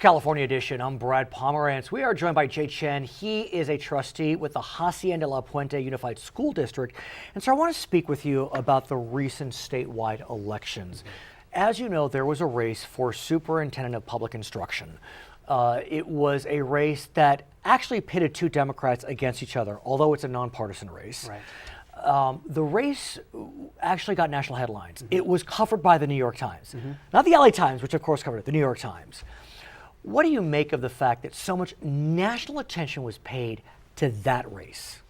California Edition. I'm Brad Pomerance. We are joined by Chen. He is a trustee with the Hacienda La Puente Unified School District. And so I want to speak with you about the recent statewide elections. As you know, there was a race for superintendent of public instruction. It was a race that actually pitted two Democrats against each other, although it's a nonpartisan race. Right. The race actually got national headlines. It was covered by the New York Times. Not the LA Times, which of course covered it, the New York Times. What do you make of the fact that so much national attention was paid to that race?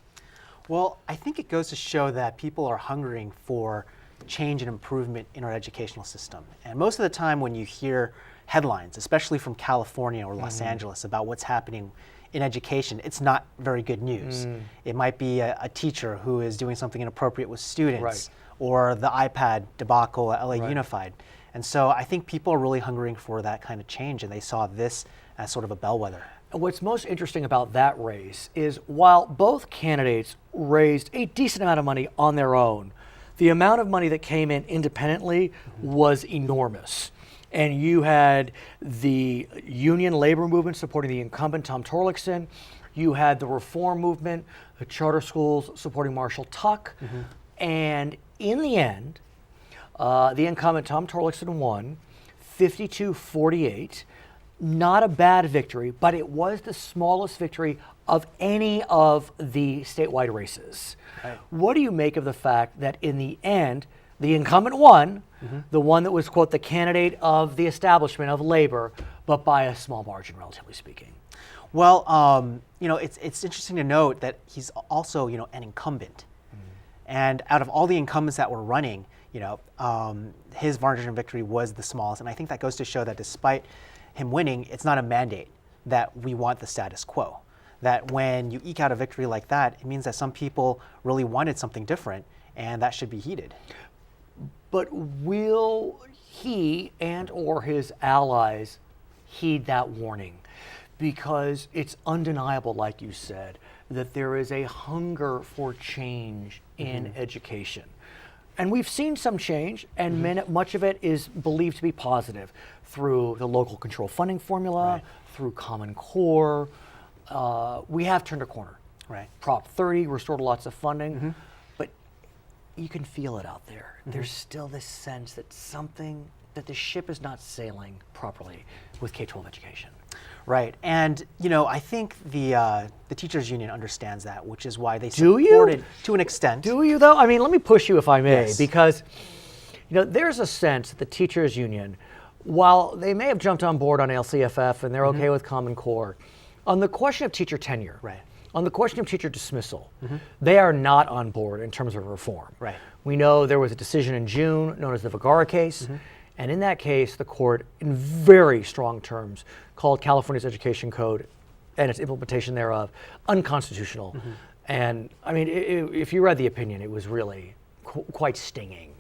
Well, I think it goes to show that people are hungering for change and improvement in our educational system. And most of the time when you hear headlines, especially from California or Los Angeles, about what's happening in education, it's not very good news. It might be a teacher who is doing something inappropriate with students, or the iPad debacle at LA Unified. And so I think people are really hungering for that kind of change, and they saw this as sort of a bellwether. What's most interesting about that race is while both candidates raised a decent amount of money on their own, the amount of money that came in independently was enormous. And you had the union labor movement supporting the incumbent Tom Torlakson. You had the reform movement, the charter schools supporting Marshall Tuck. And in the end, the incumbent Tom Torlakson won 52-48. Not a bad victory, but it was the smallest victory of any of the statewide races. What do you make of the fact that in the end, the incumbent won, the one that was, quote, the candidate of the establishment of labor, but by a small margin, relatively speaking? Well, you know, it's interesting to note that he's also, you know, an incumbent. And out of all the incumbents that were running, you know, his margin of victory was the smallest. And I think that goes to show that despite him winning, it's not a mandate that we want the status quo. That when you eke out a victory like that, it means that some people really wanted something different, and that should be heeded. But will he and or his allies heed that warning? Because it's undeniable, like you said, that there is a hunger for change in education. And we've seen some change, and much of it is believed to be positive through the local control funding formula, through Common Core. We have turned a corner. Prop 30 restored lots of funding, but you can feel it out there. There's still this sense that that the ship is not sailing properly with K-12 education. Right, and you know, I think the teachers union understands that, which is why they supported to an extent. Do you though? I mean, let me push you if I may, because you know, there's a sense that the teachers union, while they may have jumped on board on LCFF and they're okay with Common Core, on the question of teacher tenure, on the question of teacher dismissal, they are not on board in terms of reform. We know there was a decision in June known as the Vergara case. And in that case, the court, in very strong terms, called California's education code and its implementation thereof unconstitutional. And I mean, if you read the opinion, it was really quite stinging.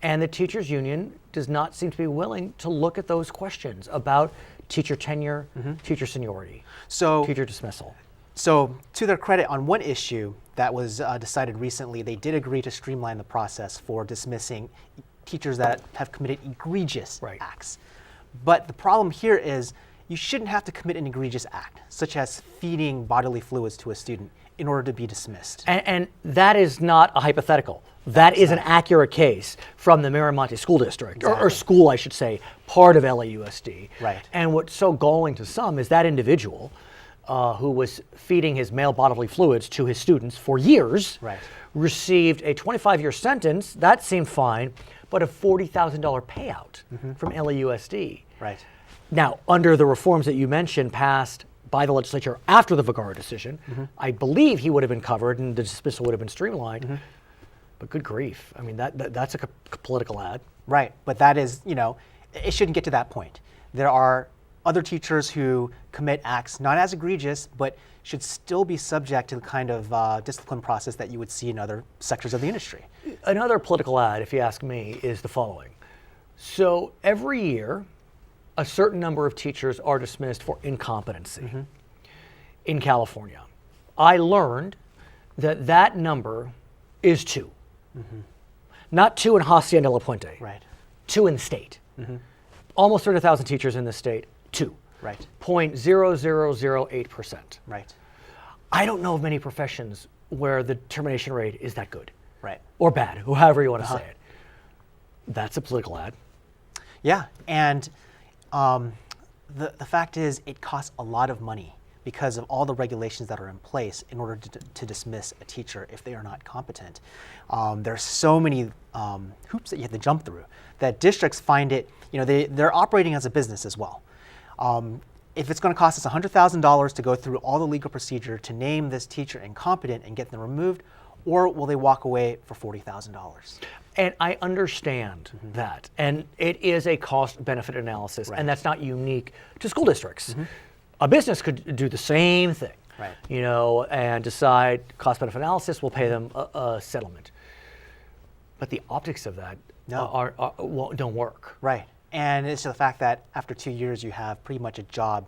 And the teachers union does not seem to be willing to look at those questions about teacher tenure, teacher seniority, teacher dismissal. So to their credit, on one issue that was decided recently, they did agree to streamline the process for dismissing teachers that have committed egregious acts. But the problem here is you shouldn't have to commit an egregious act, such as feeding bodily fluids to a student, in order to be dismissed. And that is not a hypothetical. That is an accurate case from the Miramonte School District, or school, I should say, part of LAUSD. And what's so galling to some is that individual who was feeding his male bodily fluids to his students for years received a 25-year sentence. That seemed fine, but a $40,000 payout from LAUSD. Now, under the reforms that you mentioned passed by the legislature after the Vergara decision, I believe he would have been covered and the dismissal would have been streamlined. But good grief, I mean, that's a political ad. But that is, you know, it shouldn't get to that point. There are other teachers who commit acts not as egregious, but should still be subject to the kind of discipline process that you would see in other sectors of the industry. Another political ad, if you ask me, is the following. So every year, a certain number of teachers are dismissed for incompetency in California. I learned that that number is 2. Not 2 in Hacienda La Puente, 2 in the state. Almost 30,000 teachers in the state, 2. Right. 0.0008%. Right. I don't know of many professions where the termination rate is that good. Right. Or bad, however you want to say it. That's a political ad. Yeah, and the fact is it costs a lot of money because of all the regulations that are in place in order to dismiss a teacher if they are not competent. There's so many hoops that you have to jump through that districts find it, they're operating as a business as well. If it's going to cost us $100,000 to go through all the legal procedure to name this teacher incompetent and get them removed, or will they walk away for $40,000? And I understand that. And it is a cost-benefit analysis, and that's not unique to school districts. A business could do the same thing, and decide cost-benefit analysis, we'll pay them a settlement. But the optics of that don't work. Right. And it's the fact that after 2 years, you have pretty much a job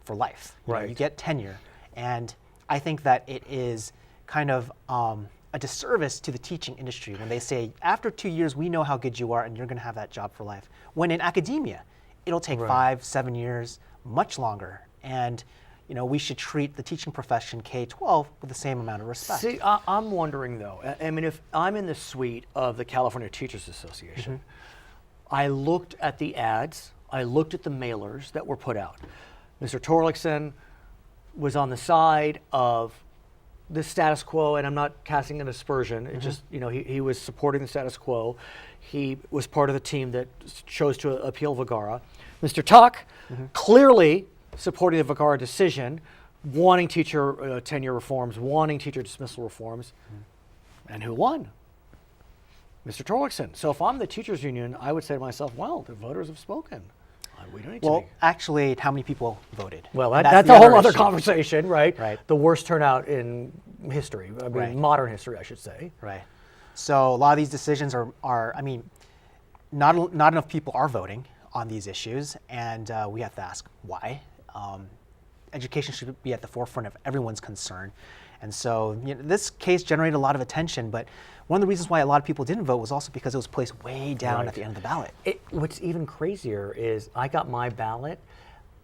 for life. You get tenure. And I think that it is kind of a disservice to the teaching industry when they say, after 2 years, we know how good you are and you're going to have that job for life. When in academia, it'll take 5, 7 years, much longer. And we should treat the teaching profession, K-12, with the same amount of respect. See, I'm wondering though, I mean, if I'm in the suite of the California Teachers Association, I looked at the ads, I looked at the mailers that were put out. Mr. Torlakson was on the side of the status quo, and I'm not casting an aspersion. It just, he was supporting the status quo. He was part of the team that chose to appeal Vergara. Mr. Tuck, clearly supporting the Vergara decision, wanting teacher tenure reforms, wanting teacher dismissal reforms. And who won? Mr. Torlakson. So if I'm the teachers union, I would say to myself, well, the voters have spoken. We don't need to actually, how many people voted? Well, that's a whole other conversation, right? Right. The worst turnout in history, modern history, I should say. Right. So a lot of these decisions are not enough people are voting on these issues, and we have to ask why. Education should be at the forefront of everyone's concern. And so this case generated a lot of attention, but one of the reasons why a lot of people didn't vote was also because it was placed way down at the end of the ballot. What's even crazier is I got my ballot.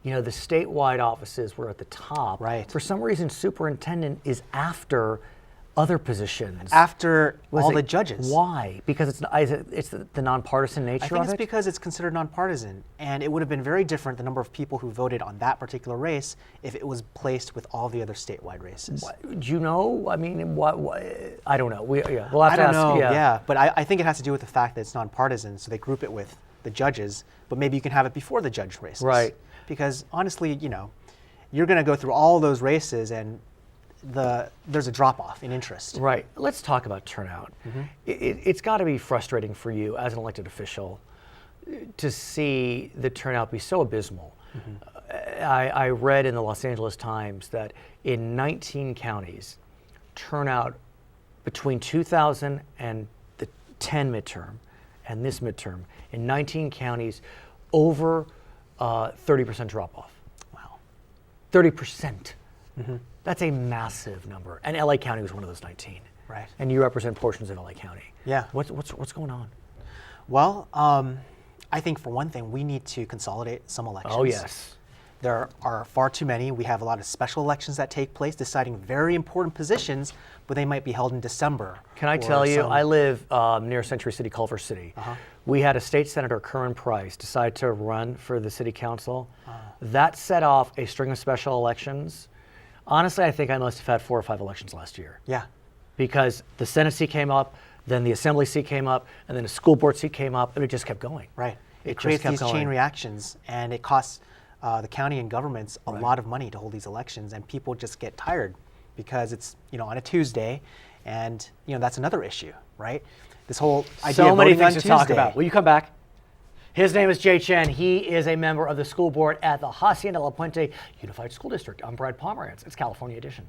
The statewide offices were at the top. Right. For some reason, superintendent is after other positions. After all the judges. Why? Because it's the nonpartisan nature of it? I think it's because it's considered nonpartisan, and it would have been very different, the number of people who voted on that particular race, if it was placed with all the other statewide races. Do you know? I mean, what I don't know. We'll have to ask. I don't know, but I think it has to do with the fact that it's nonpartisan, so they group it with the judges, but maybe you can have it before the judge races. Right. Because honestly, you're going to go through all those races, and there's a drop-off in interest. Right. Let's talk about turnout. It's got to be frustrating for you as an elected official to see the turnout be so abysmal. I read in the Los Angeles Times that in 19 counties, turnout between 2000 and the 10 midterm and this midterm, in 19 counties, over 30% drop-off. Wow. 30%. That's a massive number. And LA County was one of those 19. Right. And you represent portions of LA County. Yeah. What's going on? Well, I think for one thing, we need to consolidate some elections. Oh, yes. There are far too many. We have a lot of special elections that take place, deciding very important positions, but they might be held in December. Can I tell you, I live near Century City, Culver City. We had a state senator, Curran Price, decide to run for the city council. That set off a string of special elections. Honestly, I think I must have had 4 or 5 elections last year. Yeah. Because the Senate seat came up, then the Assembly seat came up, and then the school board seat came up, and it just kept going. Right. It creates these chain reactions, and it costs the county and governments a lot of money to hold these elections, and people just get tired because it's on a Tuesday, and that's another issue, right? This whole idea of voting on Tuesday. So many things to talk about. Will you come back? His name is Chen. He is a member of the school board at the Hacienda La Puente Unified School District. I'm Brad Pomerance. It's California Edition.